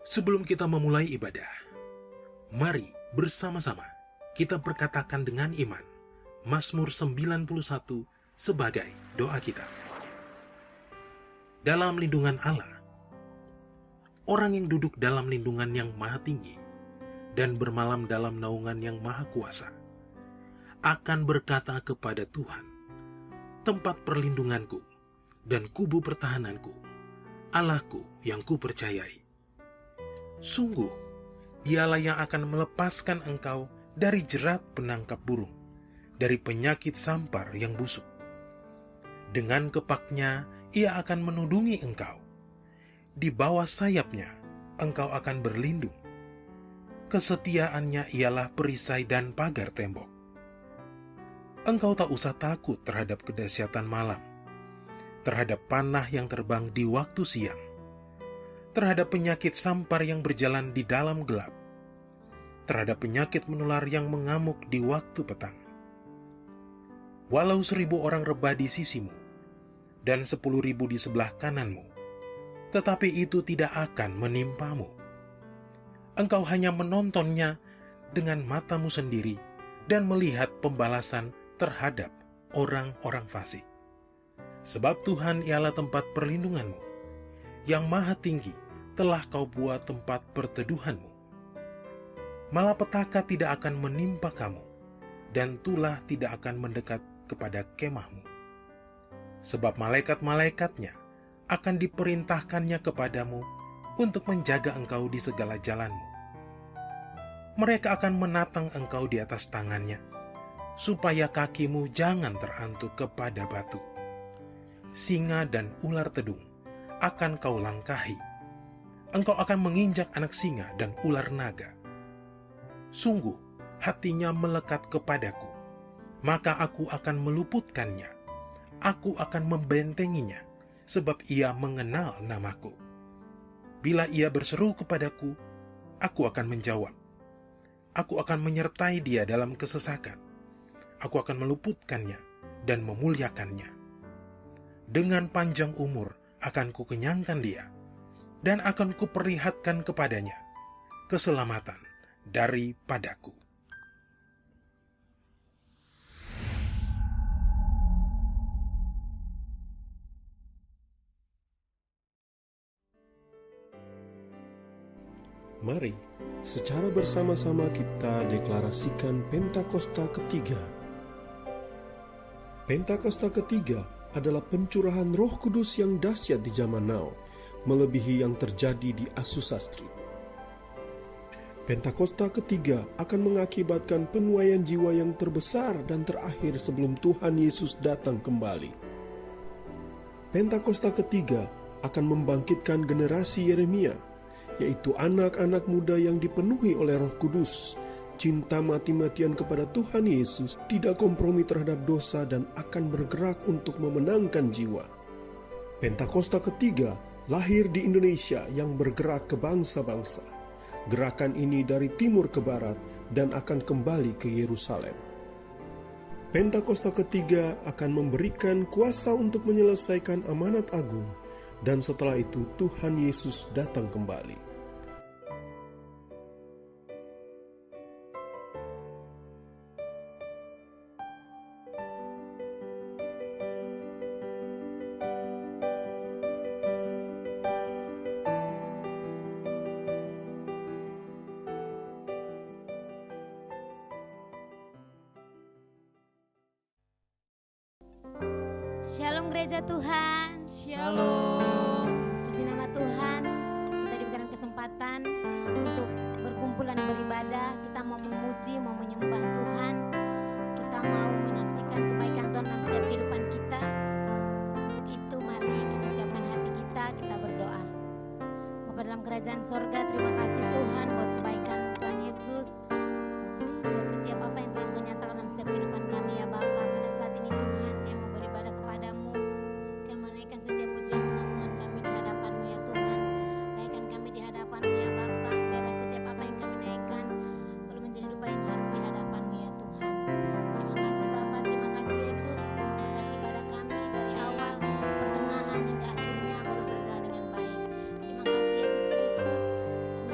Sebelum kita memulai ibadah, mari bersama-sama kita perkatakan dengan iman Mazmur 91 sebagai doa kita. Dalam lindungan Allah, orang yang duduk dalam lindungan yang maha tinggi dan bermalam dalam naungan yang maha kuasa akan berkata kepada Tuhan, tempat perlindunganku dan kubu pertahananku, Allahku yang kupercayai. Sungguh, dialah yang akan melepaskan engkau dari jerat penangkap burung, dari penyakit sampar yang busuk. Dengan kepaknya, ia akan menudungi engkau. Di bawah sayapnya, engkau akan berlindung. Kesetiaannya ialah perisai dan pagar tembok. Engkau tak usah takut terhadap kedahsyatan malam, terhadap panah yang terbang di waktu siang, terhadap penyakit sampar yang berjalan di dalam gelap, terhadap penyakit menular yang mengamuk di waktu petang. Walau 1.000 orang rebah di sisimu, dan 10.000 di sebelah kananmu, tetapi itu tidak akan menimpamu. Engkau hanya menontonnya dengan matamu sendiri dan melihat pembalasan terhadap orang-orang fasik. Sebab Tuhan ialah tempat perlindunganmu, yang maha tinggi telah kau buat tempat perteduhanmu. Malapetaka tidak akan menimpa kamu, dan tulah tidak akan mendekat kepada kemahmu. Sebab malaikat-malaikatnya akan diperintahkannya kepadamu untuk menjaga engkau di segala jalanmu. Mereka akan menatang engkau di atas tangannya, supaya kakimu jangan terantuk kepada batu. Singa dan ular tedung akan kau langkahi. Engkau akan menginjak anak singa dan ular naga. Sungguh, hatinya melekat kepadaku, maka aku akan meluputkannya. Aku akan membentenginya, sebab ia mengenal namaku. Bila ia berseru kepadaku, aku akan menjawab. Aku akan menyertai dia dalam kesesakan. Aku akan meluputkannya dan memuliakannya. Dengan panjang umur akan kukenyangkan dia, dan akan kuperlihatkan kepadanya keselamatan daripadaku. Mari, secara bersama-sama kita deklarasikan Pentakosta ketiga. Pentakosta ketiga adalah pencurahan Roh Kudus yang dahsyat di zaman now, melebihi yang terjadi di Azusa Street. Pentakosta ketiga akan mengakibatkan penuaian jiwa yang terbesar dan terakhir sebelum Tuhan Yesus datang kembali. Pentakosta ketiga akan membangkitkan generasi Yeremia, yaitu anak-anak muda yang dipenuhi oleh Roh Kudus, cinta mati-matian kepada Tuhan Yesus, tidak kompromi terhadap dosa dan akan bergerak untuk memenangkan jiwa. Pentakosta ketiga lahir di Indonesia yang bergerak ke bangsa-bangsa. Gerakan ini dari timur ke barat dan akan kembali ke Yerusalem. Pentakosta ketiga akan memberikan kuasa untuk menyelesaikan amanat agung, dan setelah itu Tuhan Yesus datang kembali. Shalom gereja Tuhan. Shalom. Puji nama Tuhan. Kita diberikan kesempatan untuk berkumpul dan beribadah. Kita mau memuji, mau menyembah Tuhan. Kita mau menyaksikan kebaikan Tuhan dalam setiap kehidupan kita. Untuk itu mari kita siapkan hati kita berdoa. Bapa dalam kerajaan sorga, terima kasih Tuhan buat kebaikan Tuhan Yesus, buat setiap apa yang telah Engkau nyatakan dalam setiap kehidupan kami ya Bapa. Pada saat ini Tuhan, kami mau beribadah kepadamu. Kami menaikkan setiap pujian pengagungan kami di hadapan-Mu ya Tuhan. Naikkan kami di hadapan-Mu ya Bapa. Biarlah setiap apa yang kami naikkan boleh menjadi dupa yang harum di hadapan-Mu ya Tuhan. Terima kasih Bapa, terima kasih Yesus. Memberkati ibadah kami dari awal, pertengahan hingga akhirnya baru berjalan dengan baik. Terima kasih Yesus Kristus. Kami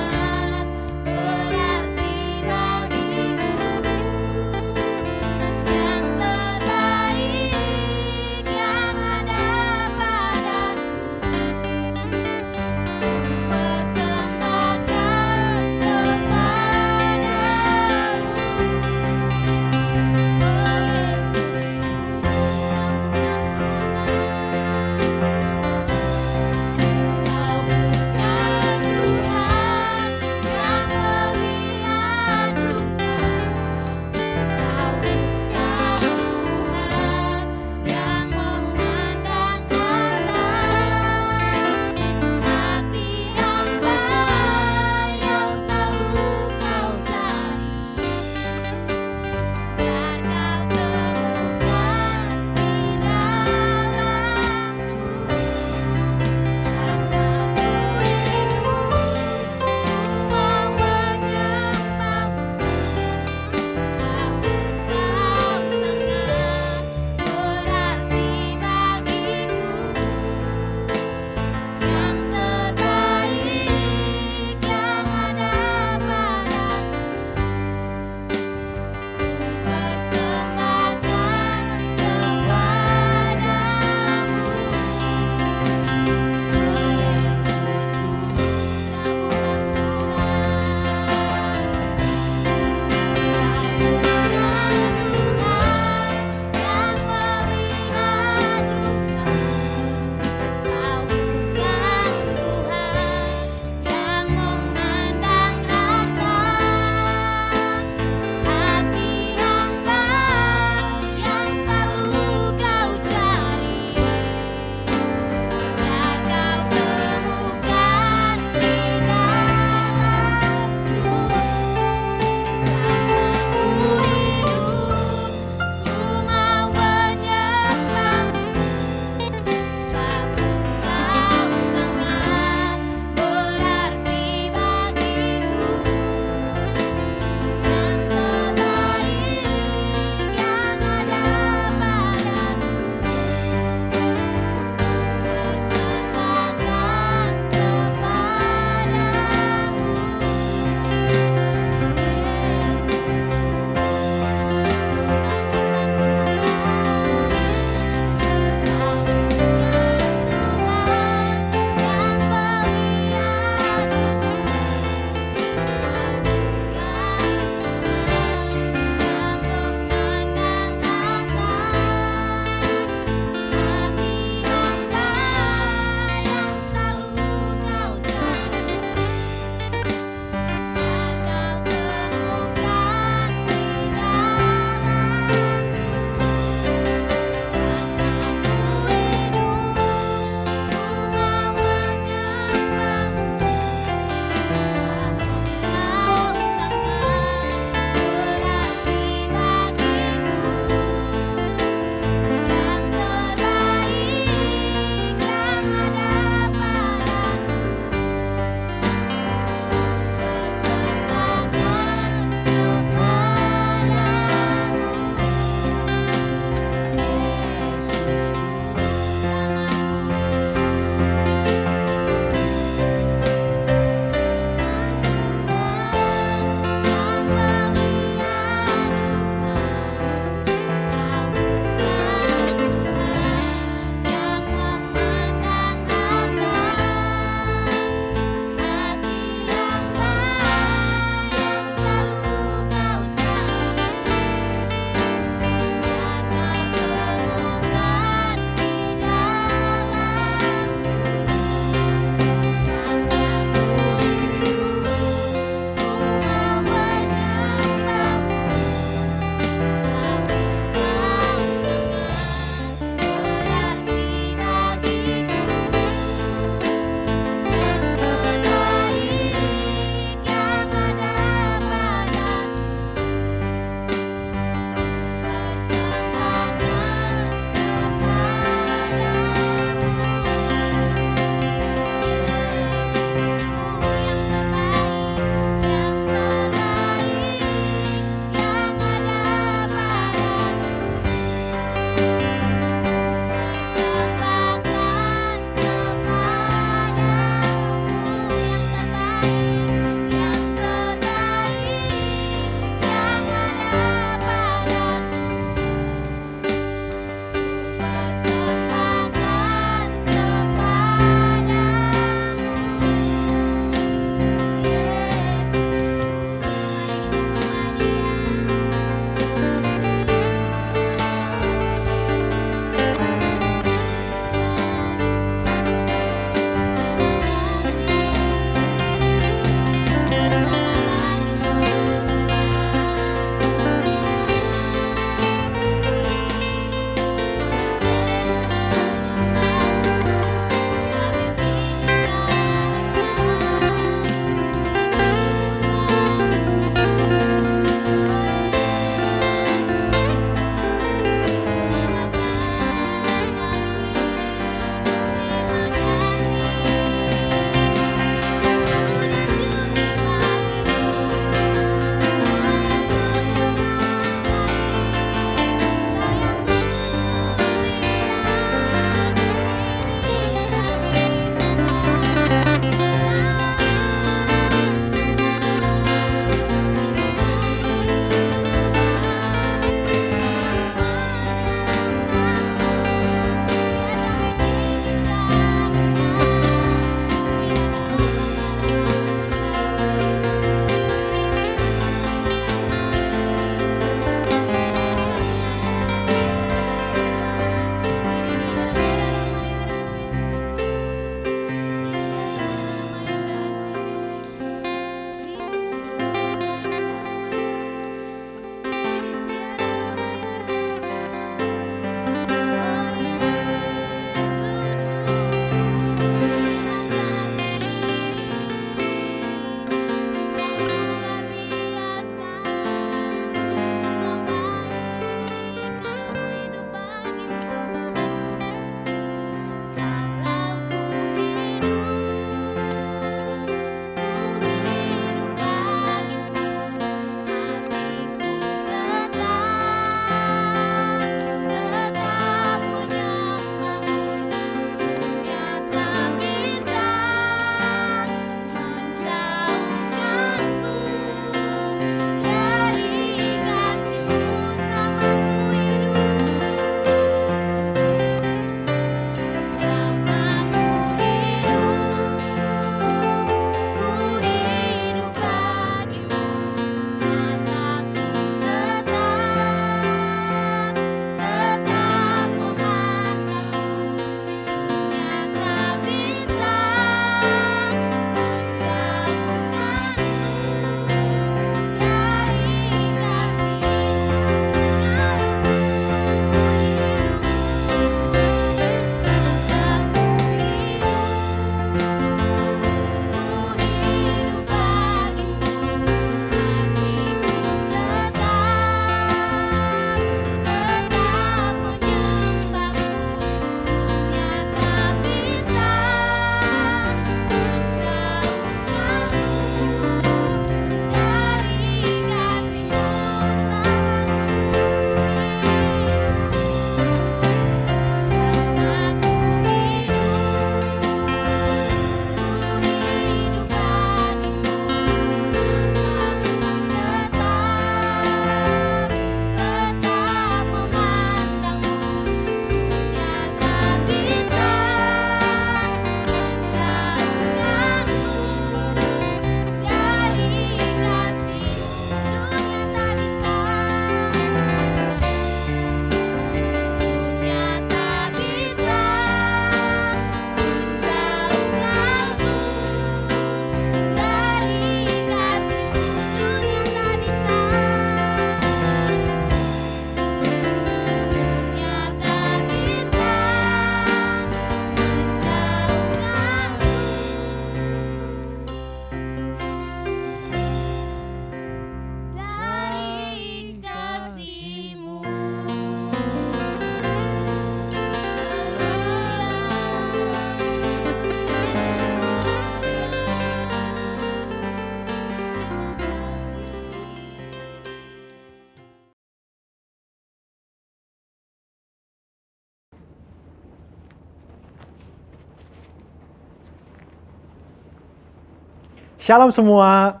Shalom semua.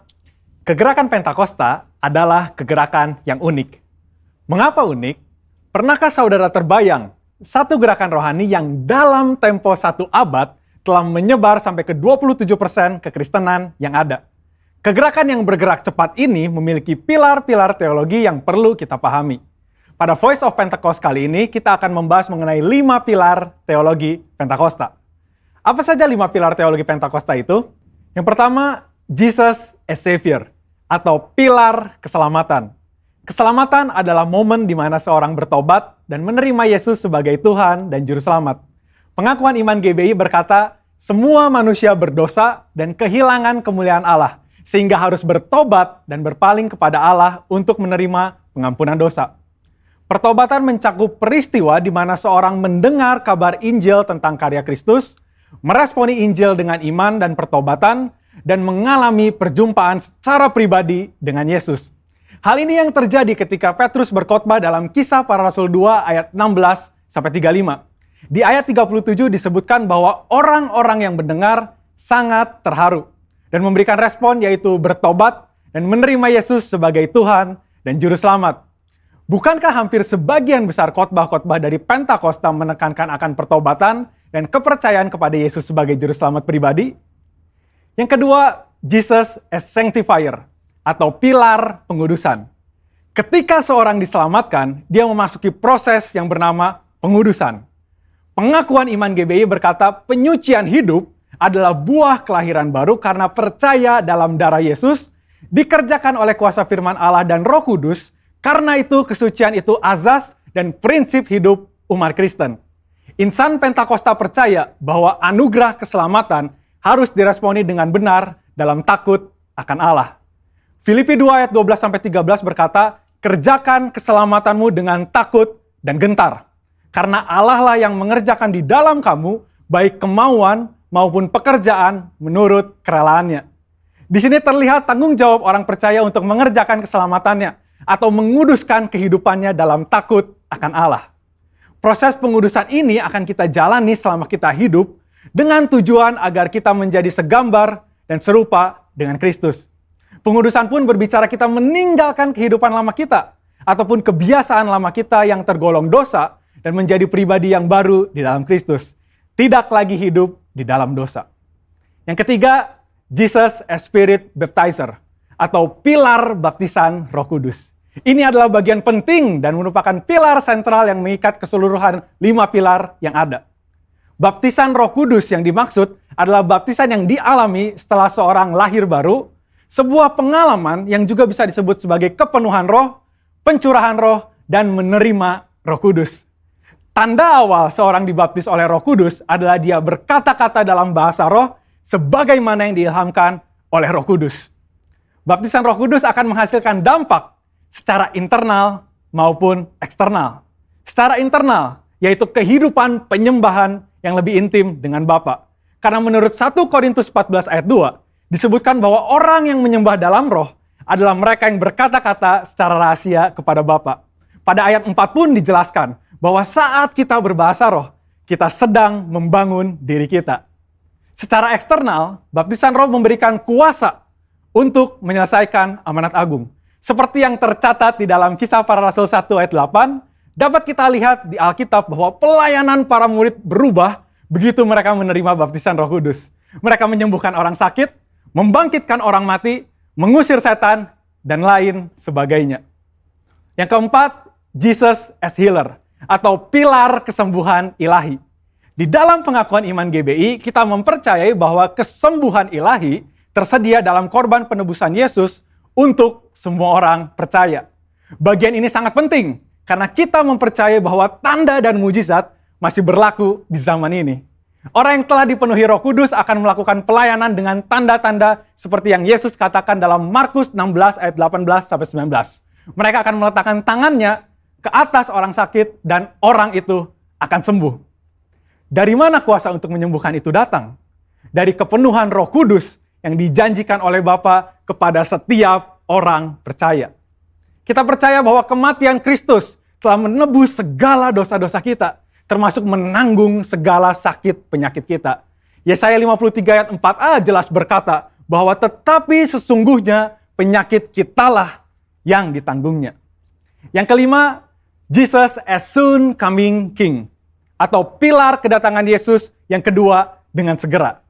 Kegerakan Pentakosta adalah kegerakan yang unik. Mengapa unik? Pernahkah saudara terbayang satu gerakan rohani yang dalam tempo 1 abad telah menyebar sampai ke 27% kekristenan yang ada? Kegerakan yang bergerak cepat ini memiliki pilar-pilar teologi yang perlu kita pahami. Pada Voice of Pentecost kali ini, kita akan membahas mengenai 5 pilar teologi Pentakosta. Apa saja 5 pilar teologi Pentakosta itu? Yang pertama, Jesus as Savior, atau pilar keselamatan. Keselamatan adalah momen di mana seorang bertobat dan menerima Yesus sebagai Tuhan dan Juru Selamat. Pengakuan iman GBI berkata, semua manusia berdosa dan kehilangan kemuliaan Allah, sehingga harus bertobat dan berpaling kepada Allah untuk menerima pengampunan dosa. Pertobatan mencakup peristiwa di mana seorang mendengar kabar Injil tentang karya Kristus, meresponi Injil dengan iman dan pertobatan, dan mengalami perjumpaan secara pribadi dengan Yesus. Hal ini yang terjadi ketika Petrus berkhotbah dalam Kisah Para Rasul 2 ayat 16-35. Di ayat 37 disebutkan bahwa orang-orang yang mendengar sangat terharu dan memberikan respon yaitu bertobat dan menerima Yesus sebagai Tuhan dan Juru Selamat. Bukankah hampir sebagian besar khotbah-khotbah dari Pentakosta menekankan akan pertobatan dan kepercayaan kepada Yesus sebagai Juru Selamat pribadi? Yang kedua, Jesus as Sanctifier, atau pilar pengudusan. Ketika seorang diselamatkan, dia memasuki proses yang bernama pengudusan. Pengakuan iman GBI berkata penyucian hidup adalah buah kelahiran baru karena percaya dalam darah Yesus, dikerjakan oleh kuasa firman Allah dan Roh Kudus. Karena itu kesucian itu azas dan prinsip hidup umat Kristen. Insan Pentakosta percaya bahwa anugerah keselamatan harus diresponi dengan benar dalam takut akan Allah. Filipi 2 ayat 12-13 berkata, kerjakan keselamatanmu dengan takut dan gentar. Karena Allah lah yang mengerjakan di dalam kamu, baik kemauan maupun pekerjaan menurut kerelaannya. Di sini terlihat tanggung jawab orang percaya untuk mengerjakan keselamatannya, atau menguduskan kehidupannya dalam takut akan Allah. Proses pengudusan ini akan kita jalani selama kita hidup dengan tujuan agar kita menjadi segambar dan serupa dengan Kristus. Pengudusan pun berbicara kita meninggalkan kehidupan lama kita ataupun kebiasaan lama kita yang tergolong dosa dan menjadi pribadi yang baru di dalam Kristus. Tidak lagi hidup di dalam dosa. Yang ketiga, Jesus as Spirit Baptizer, atau pilar baptisan Roh Kudus. Ini adalah bagian penting dan merupakan pilar sentral yang mengikat keseluruhan 5 pilar yang ada. Baptisan Roh Kudus yang dimaksud adalah baptisan yang dialami setelah seorang lahir baru, sebuah pengalaman yang juga bisa disebut sebagai kepenuhan roh, pencurahan roh, dan menerima Roh Kudus. Tanda awal seorang dibaptis oleh Roh Kudus adalah dia berkata-kata dalam bahasa roh sebagaimana yang diilhamkan oleh Roh Kudus. Baptisan Roh Kudus akan menghasilkan dampak secara internal maupun eksternal. Secara internal, yaitu kehidupan penyembahan yang lebih intim dengan Bapa. Karena menurut 1 Korintus 14 ayat 2, disebutkan bahwa orang yang menyembah dalam roh adalah mereka yang berkata-kata secara rahasia kepada Bapa. Pada ayat 4 pun dijelaskan bahwa saat kita berbahasa roh, kita sedang membangun diri kita. Secara eksternal, baptisan roh memberikan kuasa untuk menyelesaikan amanat agung. Seperti yang tercatat di dalam Kisah Para Rasul 1 ayat 8, dapat kita lihat di Alkitab bahwa pelayanan para murid berubah begitu mereka menerima baptisan Roh Kudus. Mereka menyembuhkan orang sakit, membangkitkan orang mati, mengusir setan, dan lain sebagainya. Yang keempat, Jesus as Healer, atau pilar kesembuhan ilahi. Di dalam pengakuan iman GBI, kita mempercayai bahwa kesembuhan ilahi tersedia dalam korban penebusan Yesus untuk semua orang percaya. Bagian ini sangat penting, karena kita mempercayai bahwa tanda dan mujizat masih berlaku di zaman ini. Orang yang telah dipenuhi Roh Kudus akan melakukan pelayanan dengan tanda-tanda seperti yang Yesus katakan dalam Markus 16 ayat 18-19. Mereka akan meletakkan tangannya ke atas orang sakit dan orang itu akan sembuh. Dari mana kuasa untuk menyembuhkan itu datang? Dari kepenuhan Roh Kudus yang dijanjikan oleh Bapa kepada setiap orang percaya. Kita percaya bahwa kematian Kristus telah menebus segala dosa-dosa kita, termasuk menanggung segala sakit penyakit kita. Yesaya 53 ayat 4a jelas berkata bahwa tetapi sesungguhnya penyakit kitalah yang ditanggungnya. Yang kelima, Jesus as soon coming King, atau pilar kedatangan Yesus yang kedua dengan segera.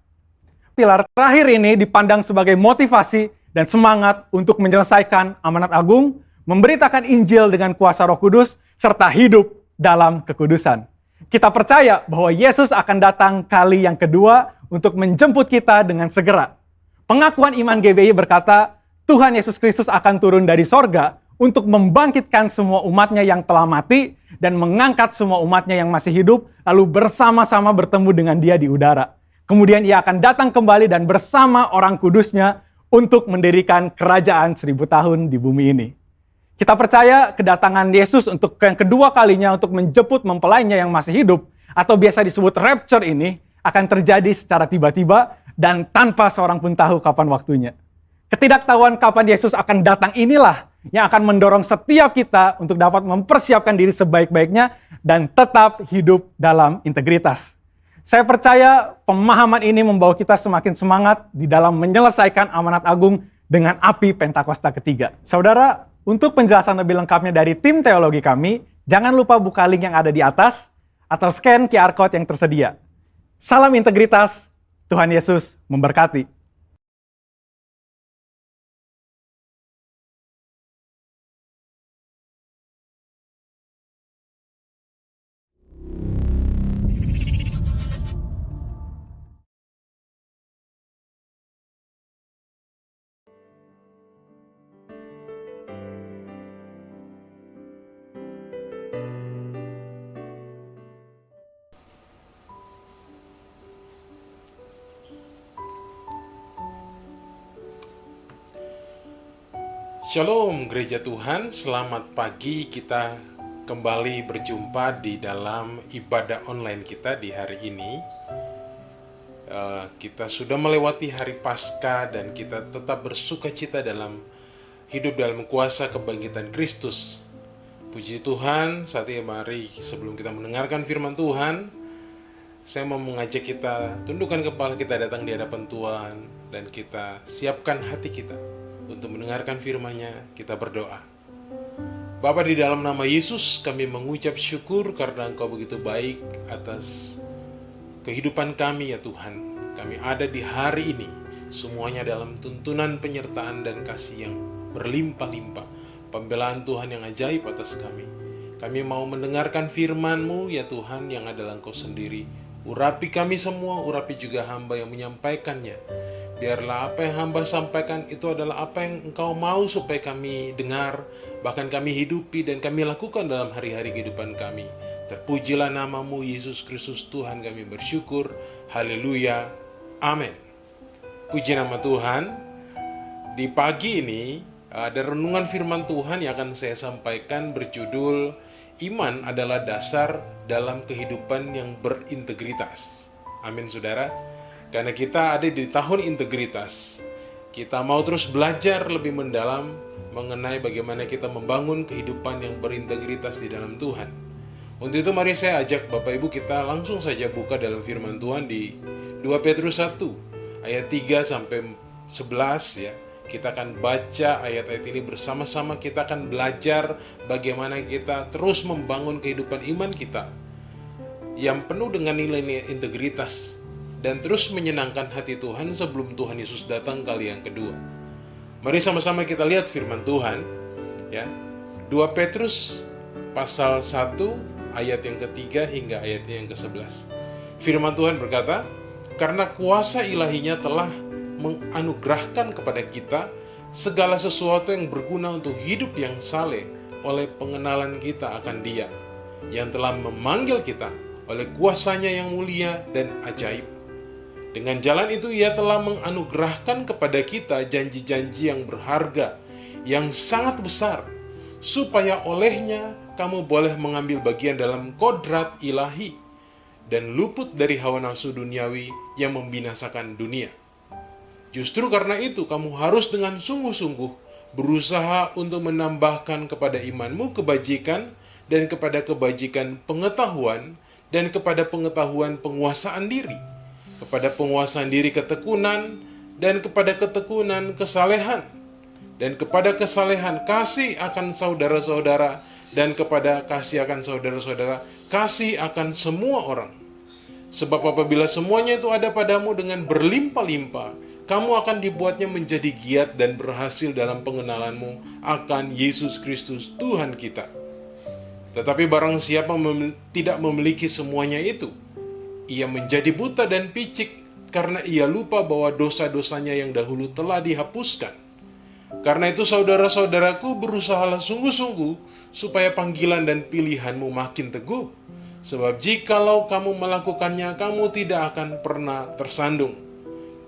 Pilar terakhir ini dipandang sebagai motivasi dan semangat untuk menyelesaikan amanat agung, memberitakan Injil dengan kuasa Roh Kudus, serta hidup dalam kekudusan. Kita percaya bahwa Yesus akan datang kali yang kedua untuk menjemput kita dengan segera. Pengakuan iman GBI berkata, Tuhan Yesus Kristus akan turun dari sorga untuk membangkitkan semua umatnya yang telah mati dan mengangkat semua umatnya yang masih hidup, lalu bersama-sama bertemu dengan Dia di udara. Kemudian Ia akan datang kembali dan bersama orang kudusnya untuk mendirikan kerajaan 1000 tahun di bumi ini. Kita percaya kedatangan Yesus untuk yang kedua kalinya untuk menjemput mempelainya yang masih hidup, atau biasa disebut rapture ini, akan terjadi secara tiba-tiba dan tanpa seorang pun tahu kapan waktunya. Ketidaktahuan kapan Yesus akan datang inilah yang akan mendorong setiap kita untuk dapat mempersiapkan diri sebaik-baiknya dan tetap hidup dalam integritas. Saya percaya pemahaman ini membawa kita semakin semangat di dalam menyelesaikan amanat agung dengan api Pentakosta ketiga. Saudara, untuk penjelasan lebih lengkapnya dari tim teologi kami, jangan lupa buka link yang ada di atas atau scan QR Code yang tersedia. Salam integritas, Tuhan Yesus memberkati. Shalom Gereja Tuhan, selamat pagi. Kita kembali berjumpa di dalam ibadah online kita di hari ini. Kita sudah melewati hari Paskah dan kita tetap bersukacita dalam hidup dalam kuasa kebangkitan Kristus. Puji Tuhan, saat ini mari sebelum kita mendengarkan firman Tuhan, saya mau mengajak kita tundukkan kepala kita, datang di hadapan Tuhan, dan kita siapkan hati kita untuk mendengarkan firman-Nya. Kita berdoa. Bapa, di dalam nama Yesus kami mengucap syukur karena Engkau begitu baik atas kehidupan kami ya Tuhan. Kami ada di hari ini semuanya dalam tuntunan penyertaan dan kasih yang berlimpah-limpah, pembelaan Tuhan yang ajaib atas kami. Kami mau mendengarkan firman-Mu ya Tuhan yang adalah Engkau sendiri. Urapi kami semua, urapi juga hamba yang menyampaikannya. Biarlah apa yang hamba sampaikan itu adalah apa yang Engkau mau supaya kami dengar, bahkan kami hidupi dan kami lakukan dalam hari-hari kehidupan kami. Terpujilah nama-Mu Yesus Kristus Tuhan, kami bersyukur. Haleluya. Amin. Puji nama Tuhan. Di pagi ini ada renungan firman Tuhan yang akan saya sampaikan berjudul Iman adalah dasar dalam kehidupan yang berintegritas. Amin saudara. Karena kita ada di tahun integritas, kita mau terus belajar lebih mendalam mengenai bagaimana kita membangun kehidupan yang berintegritas di dalam Tuhan. Untuk itu mari saya ajak Bapak Ibu kita langsung saja buka dalam firman Tuhan di 2 Petrus 1 ayat 3 sampai 11 ya. Kita akan baca ayat-ayat ini bersama-sama, kita akan belajar bagaimana kita terus membangun kehidupan iman kita yang penuh dengan nilai-nilai integritas dan terus menyenangkan hati Tuhan sebelum Tuhan Yesus datang kali yang kedua. Mari sama-sama kita lihat firman Tuhan ya. 2 Petrus pasal 1 ayat yang ketiga hingga ayat yang ke-11. Firman Tuhan berkata, karena kuasa ilahinya telah menganugerahkan kepada kita segala sesuatu yang berguna untuk hidup yang saleh oleh pengenalan kita akan Dia yang telah memanggil kita oleh kuasanya yang mulia dan ajaib. Dengan jalan itu Ia telah menganugerahkan kepada kita janji-janji yang berharga, yang sangat besar, supaya olehnya kamu boleh mengambil bagian dalam kodrat ilahi dan luput dari hawa nafsu duniawi yang membinasakan dunia. Justru karena itu kamu harus dengan sungguh-sungguh berusaha untuk menambahkan kepada imanmu kebajikan, dan kepada kebajikan pengetahuan, dan kepada pengetahuan penguasaan diri, kepada penguasaan diri ketekunan, dan kepada ketekunan kesalehan, dan kepada kesalehan kasih akan saudara-saudara, dan kepada kasih akan saudara-saudara kasih akan semua orang. Sebab apabila semuanya itu ada padamu dengan berlimpah-limpah, kamu akan dibuatnya menjadi giat dan berhasil dalam pengenalanmu akan Yesus Kristus Tuhan kita. Tetapi barang siapa tidak memiliki semuanya itu, ia menjadi buta dan picik karena ia lupa bahwa dosa-dosanya yang dahulu telah dihapuskan. Karena itu saudara-saudaraku, berusahalah sungguh-sungguh supaya panggilan dan pilihanmu makin teguh. Sebab jikalau kamu melakukannya, kamu tidak akan pernah tersandung.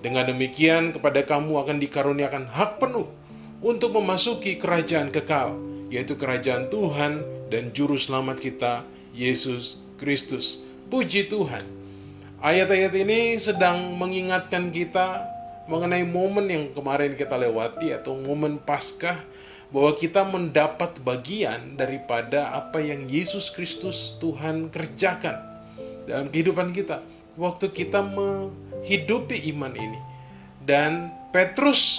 Dengan demikian kepada kamu akan dikaruniakan hak penuh untuk memasuki kerajaan kekal, yaitu kerajaan Tuhan dan Juru Selamat kita, Yesus Kristus. Puji Tuhan. Ayat-ayat ini sedang mengingatkan kita mengenai momen yang kemarin kita lewati atau momen Paskah, bahwa kita mendapat bagian daripada apa yang Yesus Kristus Tuhan kerjakan dalam kehidupan kita waktu kita menghidupi iman ini. Dan Petrus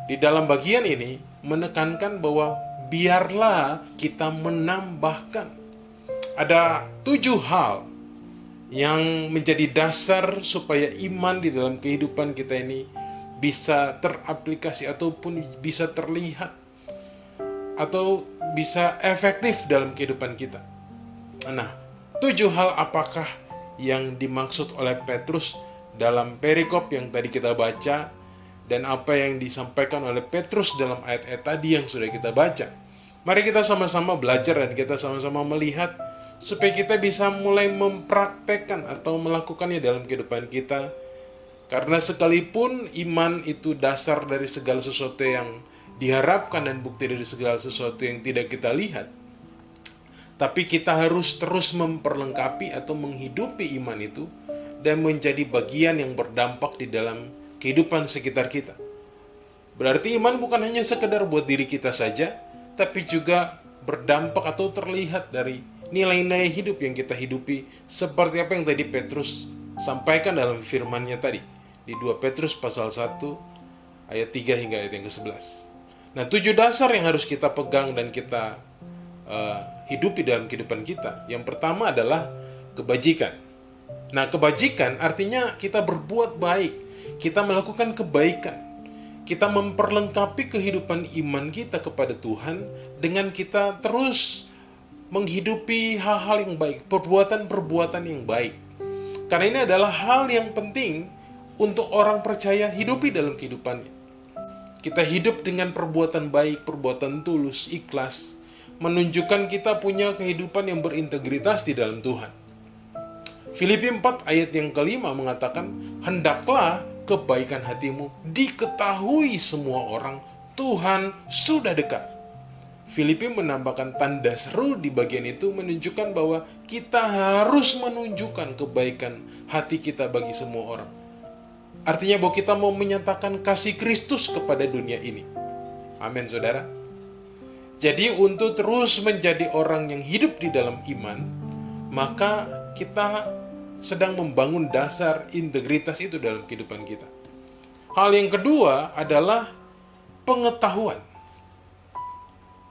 di dalam bagian ini menekankan bahwa biarlah kita menambahkan. Ada 7 hal yang menjadi dasar supaya iman di dalam kehidupan kita ini bisa teraplikasi ataupun bisa terlihat atau bisa efektif dalam kehidupan kita. Nah, 7 hal apakah yang dimaksud oleh Petrus dalam perikop yang tadi kita baca dan apa yang disampaikan oleh Petrus dalam ayat-ayat tadi yang sudah kita baca? Mari kita sama-sama belajar dan kita sama-sama melihat supaya kita bisa mulai mempraktekkan atau melakukannya dalam kehidupan kita. Karena sekalipun iman itu dasar dari segala sesuatu yang diharapkan dan bukti dari segala sesuatu yang tidak kita lihat, tapi kita harus terus memperlengkapi atau menghidupi iman itu dan menjadi bagian yang berdampak di dalam kehidupan sekitar kita. Berarti iman bukan hanya sekedar buat diri kita saja, tapi juga berdampak atau terlihat dari nilai-nilai hidup yang kita hidupi, seperti apa yang tadi Petrus sampaikan dalam firman-Nya tadi di 2 Petrus pasal 1 ayat 3 hingga ayat yang ke-11. Nah, 7 dasar yang harus kita pegang dan kita hidupi dalam kehidupan kita. Yang pertama adalah kebajikan. Nah, kebajikan artinya kita berbuat baik, kita melakukan kebaikan, kita memperlengkapi kehidupan iman kita kepada Tuhan dengan kita terus menghidupi hal-hal yang baik, perbuatan-perbuatan yang baik. Karena ini adalah hal yang penting untuk orang percaya hidupi dalam kehidupannya. Kita hidup dengan perbuatan baik, perbuatan tulus, ikhlas, menunjukkan kita punya kehidupan yang berintegritas di dalam Tuhan. Filipi 4 ayat yang ke-5 mengatakan, hendaklah kebaikan hatimu diketahui semua orang, Tuhan sudah dekat. Filipi menambahkan tanda seru di bagian itu menunjukkan bahwa kita harus menunjukkan kebaikan hati kita bagi semua orang. Artinya bahwa kita mau menyatakan kasih Kristus kepada dunia ini. Amin, saudara. Jadi untuk terus menjadi orang yang hidup di dalam iman, maka kita sedang membangun dasar integritas itu dalam kehidupan kita. Hal yang kedua adalah pengetahuan.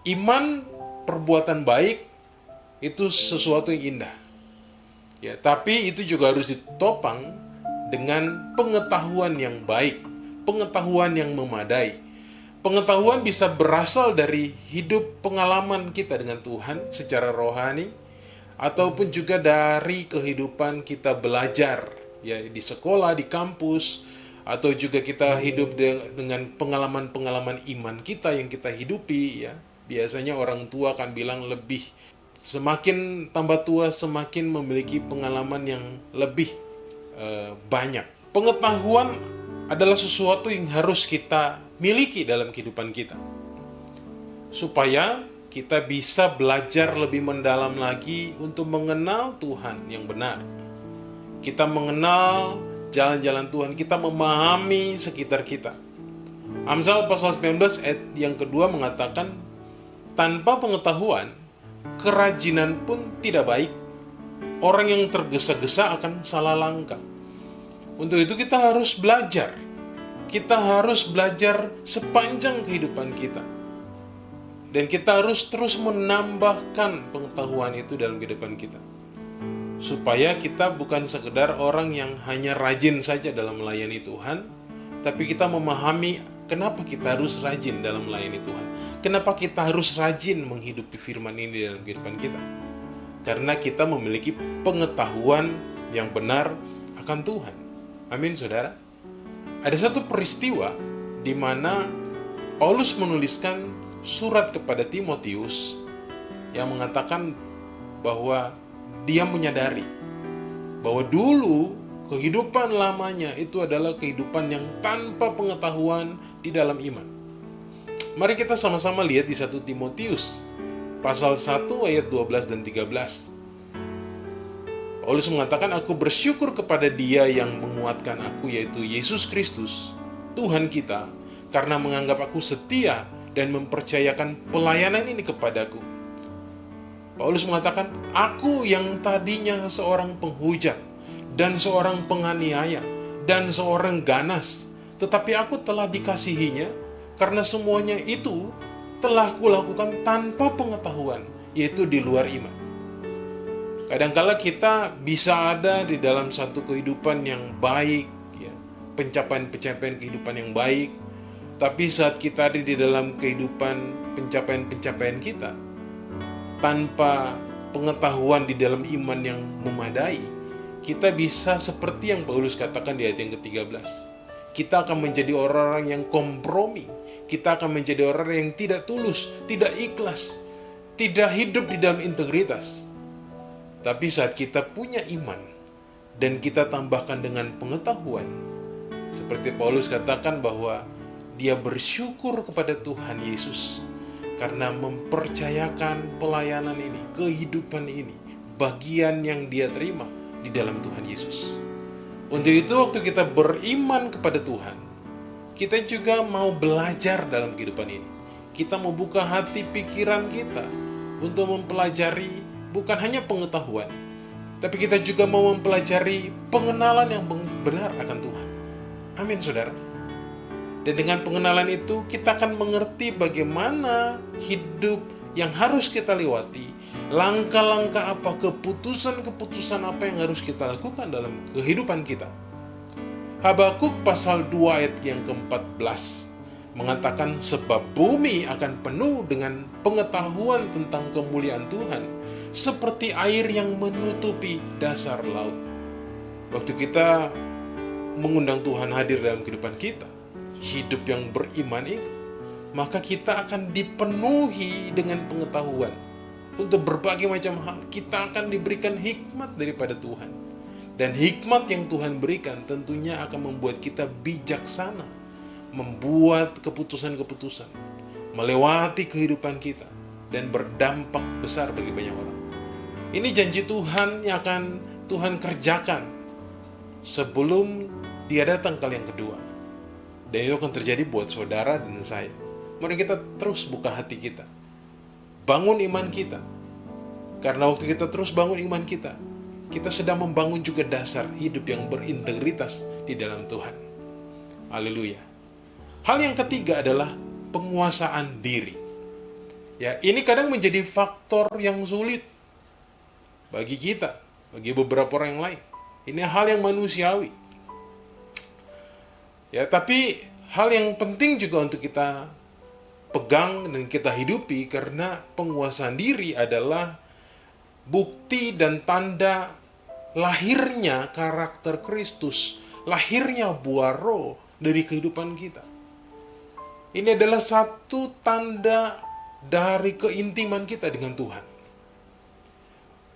Iman, perbuatan baik, itu sesuatu yang indah. Ya, tapi itu juga harus ditopang dengan pengetahuan yang baik, pengetahuan yang memadai. Pengetahuan bisa berasal dari hidup pengalaman kita dengan Tuhan secara rohani, ataupun juga dari kehidupan kita belajar, ya, di sekolah, di kampus, atau juga kita hidup dengan pengalaman-pengalaman iman kita yang kita hidupi, ya. Biasanya orang tua akan bilang semakin tambah tua semakin memiliki pengalaman yang lebih banyak. Pengetahuan adalah sesuatu yang harus kita miliki dalam kehidupan kita, supaya kita bisa belajar lebih mendalam lagi untuk mengenal Tuhan yang benar. Kita mengenal jalan-jalan Tuhan, kita memahami sekitar kita. Amsal pasal 19 ayat yang kedua mengatakan, tanpa pengetahuan, kerajinan pun tidak baik. Orang yang tergesa-gesa akan salah langkah. Untuk itu kita harus belajar. Kita harus belajar sepanjang kehidupan kita. Dan kita harus terus menambahkan pengetahuan itu dalam kehidupan kita. Supaya kita bukan sekedar orang yang hanya rajin saja dalam melayani Tuhan, tapi kita memahami kenapa kita harus rajin dalam melayani Tuhan. Kenapa kita harus rajin menghidupi firman ini dalam kehidupan kita. Karena kita memiliki pengetahuan yang benar akan Tuhan. Amin, saudara. Ada satu peristiwa di mana Paulus menuliskan surat kepada Timotius yang mengatakan bahwa dia menyadari bahwa dulu kehidupan lamanya itu adalah kehidupan yang tanpa pengetahuan di dalam iman. Mari kita sama-sama lihat di 1 Timotius pasal 1 ayat 12 dan 13. Paulus mengatakan, aku bersyukur kepada Dia yang menguatkan aku, yaitu Yesus Kristus, Tuhan kita, karena menganggap aku setia dan mempercayakan pelayanan ini kepadaku. Paulus mengatakan, aku yang tadinya seorang penghujat dan seorang penganiaya dan seorang ganas, tetapi aku telah dikasihinya karena semuanya itu telah kulakukan tanpa pengetahuan, yaitu di luar iman. Kadangkala kita bisa ada di dalam satu kehidupan yang baik, ya, pencapaian-pencapaian kehidupan yang baik, tapi saat kita ada di dalam kehidupan pencapaian-pencapaian kita, tanpa pengetahuan di dalam iman yang memadai, kita bisa seperti yang Paulus katakan di ayat yang ke-13. Kita akan menjadi orang-orang yang kompromi. Kita akan menjadi orang yang tidak tulus, tidak ikhlas, tidak hidup di dalam integritas. Tapi saat kita punya iman dan kita tambahkan dengan pengetahuan, seperti Paulus katakan bahwa dia bersyukur kepada Tuhan Yesus karena mempercayakan pelayanan ini, kehidupan ini, bagian yang dia terima di dalam Tuhan Yesus. Untuk itu waktu kita beriman kepada Tuhan, kita juga mau belajar dalam kehidupan ini. Kita mau buka hati pikiran kita untuk mempelajari bukan hanya pengetahuan, tapi kita juga mau mempelajari pengenalan yang benar akan Tuhan. Amin, saudara. Dan dengan pengenalan itu kita akan mengerti bagaimana hidup yang harus kita lewati, langkah-langkah apa, keputusan-keputusan apa yang harus kita lakukan dalam kehidupan kita. Habakuk pasal 2 ayat yang ke-14 mengatakan, sebab bumi akan penuh dengan pengetahuan tentang kemuliaan Tuhan, seperti air yang menutupi dasar laut. Waktu kita mengundang Tuhan hadir dalam kehidupan kita, hidup yang beriman itu, maka kita akan dipenuhi dengan pengetahuan untuk berbagai macam hal. Kita akan diberikan hikmat daripada Tuhan. Dan hikmat yang Tuhan berikan tentunya akan membuat kita bijaksana, membuat keputusan-keputusan, melewati kehidupan kita, dan berdampak besar bagi banyak orang. Ini janji Tuhan yang akan Tuhan kerjakan sebelum Dia datang kali yang kedua. Dan itu akan terjadi buat saudara dan saya. Mari kita terus buka hati kita, bangun iman kita. Karena waktu kita terus bangun iman kita, kita sedang membangun juga dasar hidup yang berintegritas di dalam Tuhan. Haleluya. Hal yang ketiga adalah penguasaan diri. Ya, ini kadang menjadi faktor yang sulit bagi kita, bagi beberapa orang yang lain. Ini hal yang manusiawi. Ya, tapi hal yang penting juga untuk kita pegang dan kita hidupi, karena penguasaan diri adalah bukti dan tanda lahirnya karakter Kristus, lahirnya buah roh dari kehidupan kita. Ini adalah satu tanda dari keintiman kita dengan Tuhan.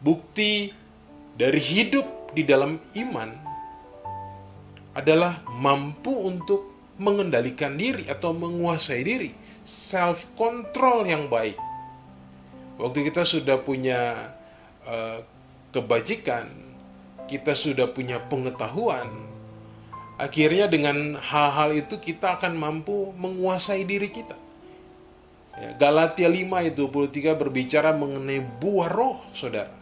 Bukti dari hidup di dalam iman adalah mampu untuk mengendalikan diri atau menguasai diri, self-control yang baik. Waktu kita sudah punya kebajikan, kita sudah punya pengetahuan, akhirnya dengan hal-hal itu kita akan mampu menguasai diri kita. Galatia 5 ayat 23 berbicara mengenai buah roh, saudara.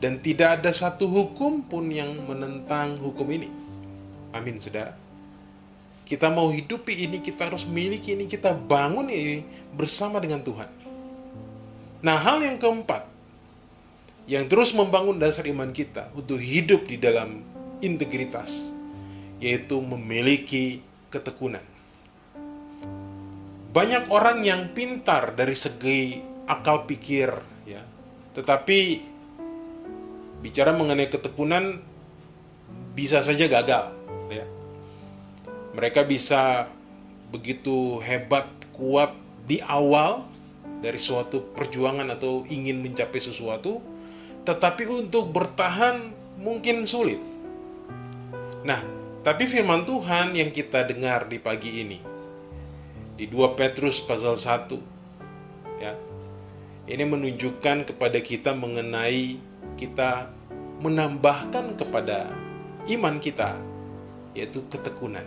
Dan tidak ada satu hukum pun yang menentang hukum ini. Amin, saudara. Kita mau hidupi ini, kita harus miliki ini, kita bangun ini bersama dengan Tuhan. Nah, hal yang keempat, yang terus membangun dasar iman kita untuk hidup di dalam integritas, yaitu memiliki ketekunan. Banyak orang yang pintar dari segi akal pikir, ya, tetapi bicara mengenai ketekunan bisa saja gagal, ya. Mereka bisa begitu hebat, kuat di awal dari suatu perjuangan atau ingin mencapai sesuatu, tetapi untuk bertahan mungkin sulit. Nah, tapi firman Tuhan yang kita dengar di pagi ini, di 2 Petrus pasal 1, ya, ini menunjukkan kepada kita mengenai kita menambahkan kepada iman kita, yaitu ketekunan.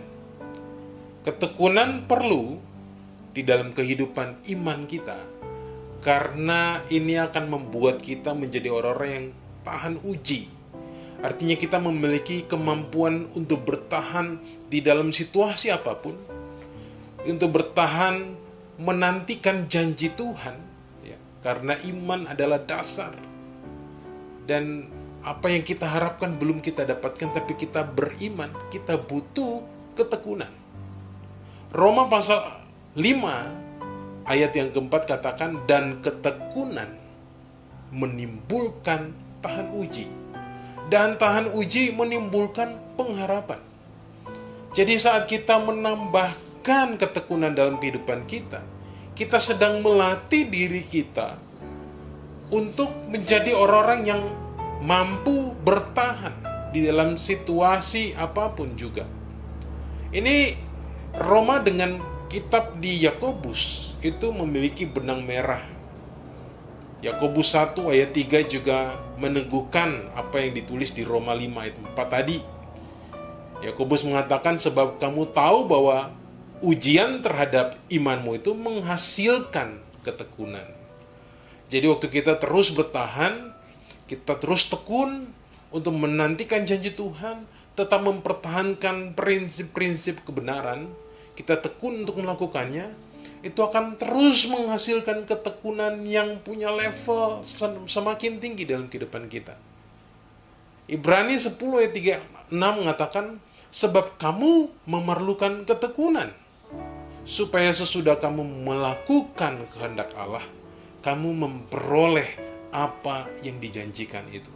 Ketekunan perlu di dalam kehidupan iman kita, karena ini akan membuat kita menjadi orang-orang yang tahan uji. Artinya kita memiliki kemampuan untuk bertahan di dalam situasi apapun, untuk bertahan menantikan janji Tuhan, ya, karena iman adalah dasar. Dan apa yang kita harapkan belum kita dapatkan, tapi kita beriman, kita butuh ketekunan. Roma pasal 5 ayat yang keempat katakan, dan ketekunan menimbulkan tahan uji, dan tahan uji menimbulkan pengharapan. Jadi saat kita menambahkan ketekunan dalam kehidupan kita, kita sedang melatih diri kita untuk menjadi orang-orang yang mampu bertahan di dalam situasi apapun juga. Ini Roma dengan kitab di Yakobus itu memiliki benang merah. Yakobus 1 ayat 3 juga meneguhkan apa yang ditulis di Roma 5 ayat 4 tadi. Yakobus mengatakan, sebab kamu tahu bahwa ujian terhadap imanmu itu menghasilkan ketekunan. Jadi waktu kita terus bertahan, kita terus tekun untuk menantikan janji Tuhan, tetap mempertahankan prinsip-prinsip kebenaran, kita tekun untuk melakukannya, itu akan terus menghasilkan ketekunan yang punya level semakin tinggi dalam kehidupan kita. Ibrani 10 ayat 36 mengatakan, sebab kamu memerlukan ketekunan, supaya sesudah kamu melakukan kehendak Allah, kamu memperoleh apa yang dijanjikan itu.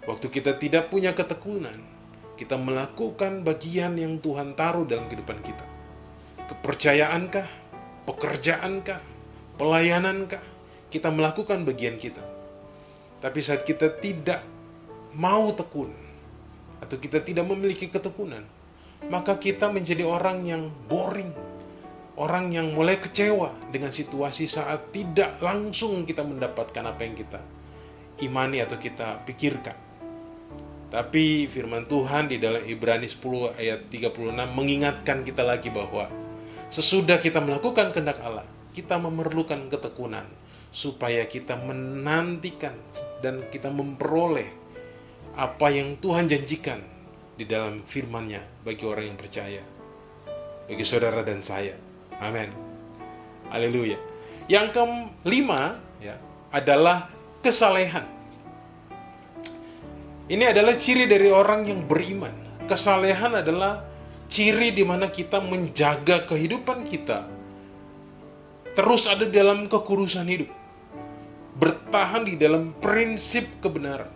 Waktu kita tidak punya ketekunan, kita melakukan bagian yang Tuhan taruh dalam kehidupan kita. Kepercayaankah? Pekerjaankah? Pelayanankah? Kita melakukan bagian kita. Tapi saat kita tidak mau tekun, atau kita tidak memiliki ketekunan, maka kita menjadi orang yang boring, orang yang mulai kecewa dengan situasi saat tidak langsung kita mendapatkan apa yang kita imani atau kita pikirkan. Tapi firman Tuhan di dalam Ibrani 10 ayat 36 mengingatkan kita lagi bahwa sesudah kita melakukan kehendak Allah, kita memerlukan ketekunan supaya kita menantikan dan kita memperoleh apa yang Tuhan janjikan di dalam firman-Nya bagi orang yang percaya, bagi saudara dan saya. Amin. Haleluya. Yang kelima, ya, adalah kesalehan. Ini adalah ciri dari orang yang beriman. Kesalehan adalah ciri di mana kita menjaga kehidupan kita terus ada dalam kekurusan hidup, bertahan di dalam prinsip kebenaran.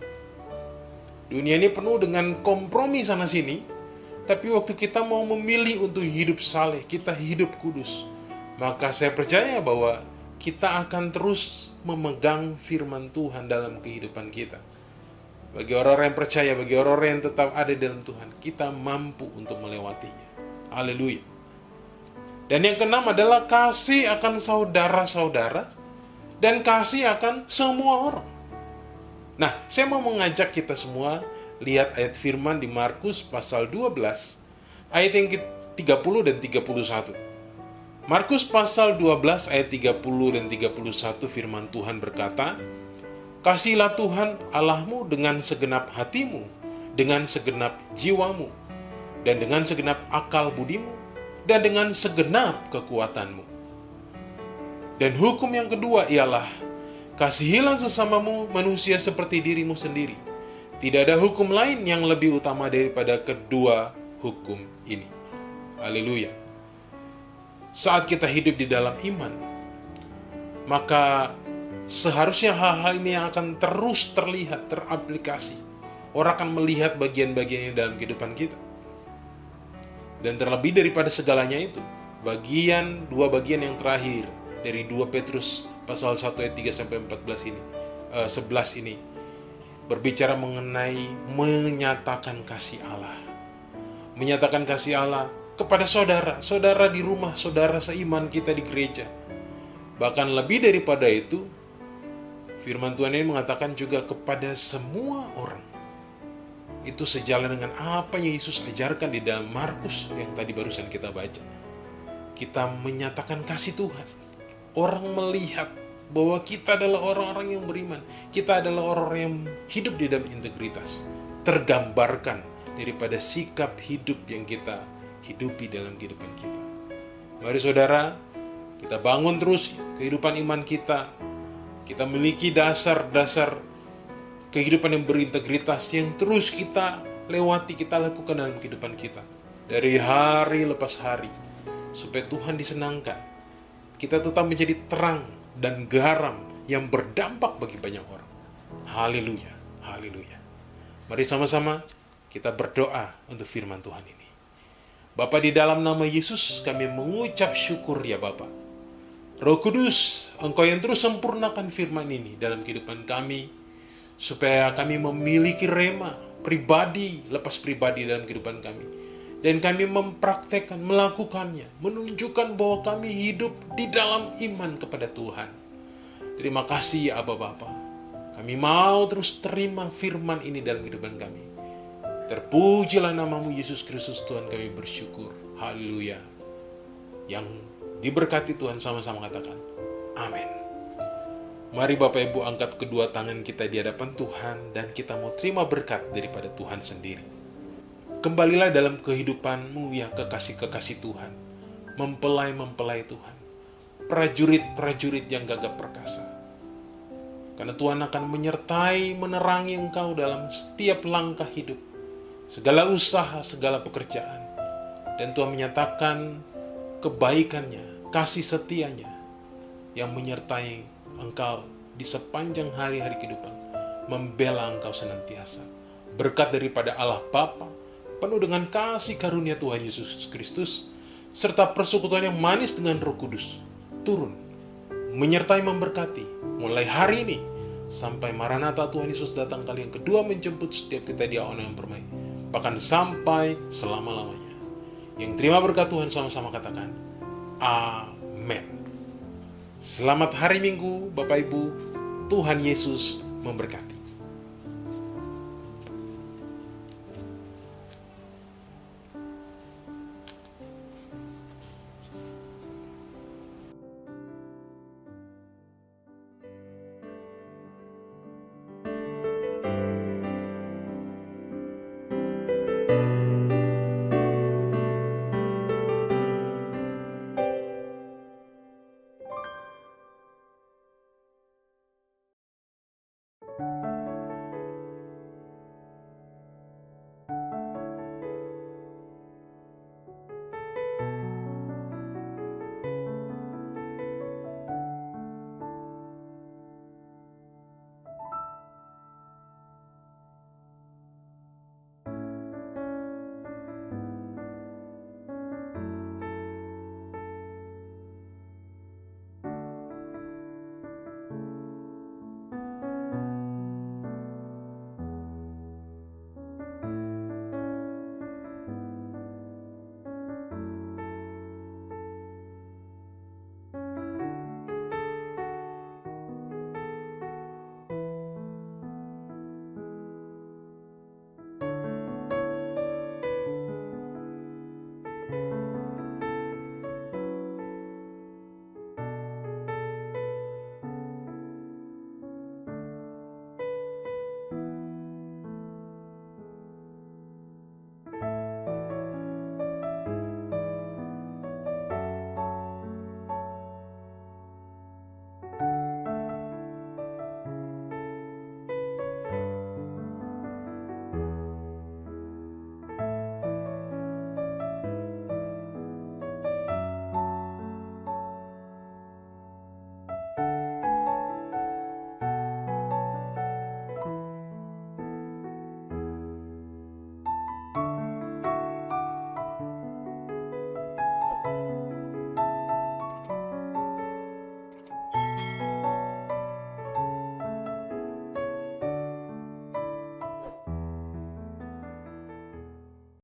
Dunia ini penuh dengan kompromi sana sini, tapi waktu kita mau memilih untuk hidup saleh, kita hidup kudus, maka saya percaya bahwa kita akan terus memegang firman Tuhan dalam kehidupan kita. Bagi orang-orang yang percaya, bagi orang-orang yang tetap ada dalam Tuhan, kita mampu untuk melewatinya. Haleluya. Dan yang keenam adalah kasih akan saudara-saudara dan kasih akan semua orang. Nah, saya mau mengajak kita semua lihat ayat firman di Markus pasal 12, ayat yang ke-30 dan 31. Markus pasal 12 ayat 30 dan 31 firman Tuhan berkata, "Kasihilah Tuhan Allahmu dengan segenap hatimu, dengan segenap jiwamu, dan dengan segenap akal budimu, dan dengan segenap kekuatanmu. Dan hukum yang kedua ialah, kasihilah sesamamu manusia seperti dirimu sendiri. Tidak ada hukum lain yang lebih utama daripada kedua hukum ini. Haleluya. Saat kita hidup di dalam iman, maka seharusnya hal-hal ini yang akan terus terlihat, teraplikasi. Orang akan melihat bagian-bagiannya dalam kehidupan kita. Dan terlebih daripada segalanya itu, dua bagian yang terakhir dari 2 Petrus pasal 1 ayat 3 sampai 11 ini berbicara mengenai menyatakan kasih Allah. Menyatakan kasih Allah kepada saudara di rumah, saudara seiman kita di gereja. Bahkan lebih daripada itu, firman Tuhan ini mengatakan juga kepada semua orang. Itu sejalan dengan apa yang Yesus ajarkan di dalam Markus yang tadi barusan kita baca. Kita menyatakan kasih Tuhan. Orang melihat bahwa kita adalah orang-orang yang beriman. Kita adalah orang-orang yang hidup di dalam integritas. Tergambarkan daripada sikap hidup yang kita hidupi dalam kehidupan kita. Mari saudara, kita bangun terus kehidupan iman kita. Kita memiliki dasar-dasar kehidupan yang berintegritas yang terus kita lewati, kita lakukan dalam kehidupan kita. Dari hari lepas hari. Supaya Tuhan disenangkan. Kita tetap menjadi terang dan garam yang berdampak bagi banyak orang. Haleluya, haleluya. Mari sama-sama kita berdoa untuk firman Tuhan ini. Bapa, di dalam nama Yesus kami mengucap syukur ya Bapa. Roh Kudus, Engkau yang terus sempurnakan firman ini dalam kehidupan kami, supaya kami memiliki rema pribadi, lepas pribadi dalam kehidupan kami. Dan kami mempraktekkan, melakukannya, menunjukkan bahwa kami hidup di dalam iman kepada Tuhan. Terima kasih ya Aba Bapa. Kami mau terus terima firman ini dalam kehidupan kami. Terpujilah namamu Yesus Kristus, Tuhan kami bersyukur. Haleluya. Yang diberkati Tuhan sama-sama katakan, amin. Mari Bapak Ibu angkat kedua tangan kita di hadapan Tuhan dan kita mau terima berkat daripada Tuhan sendiri. Kembalilah dalam kehidupanmu ya kekasih-kekasih Tuhan. Mempelai-mempelai Tuhan. Prajurit-prajurit yang gagah perkasa. Karena Tuhan akan menyertai, menerangi engkau dalam setiap langkah hidup. Segala usaha, segala pekerjaan. Dan Tuhan menyatakan kebaikannya, kasih setianya yang menyertai engkau di sepanjang hari-hari kehidupan. Membela engkau senantiasa. Berkat daripada Allah Bapa, penuh dengan kasih karunia Tuhan Yesus Kristus, serta persekutuan yang manis dengan Roh Kudus, turun, menyertai memberkati, mulai hari ini, sampai Maranatha Tuhan Yesus datang kali yang kedua menjemput setiap kita di awan yang permai, bahkan sampai selama-lamanya. Yang terima berkat Tuhan sama-sama katakan, amin. Selamat hari Minggu, Bapak Ibu, Tuhan Yesus memberkati.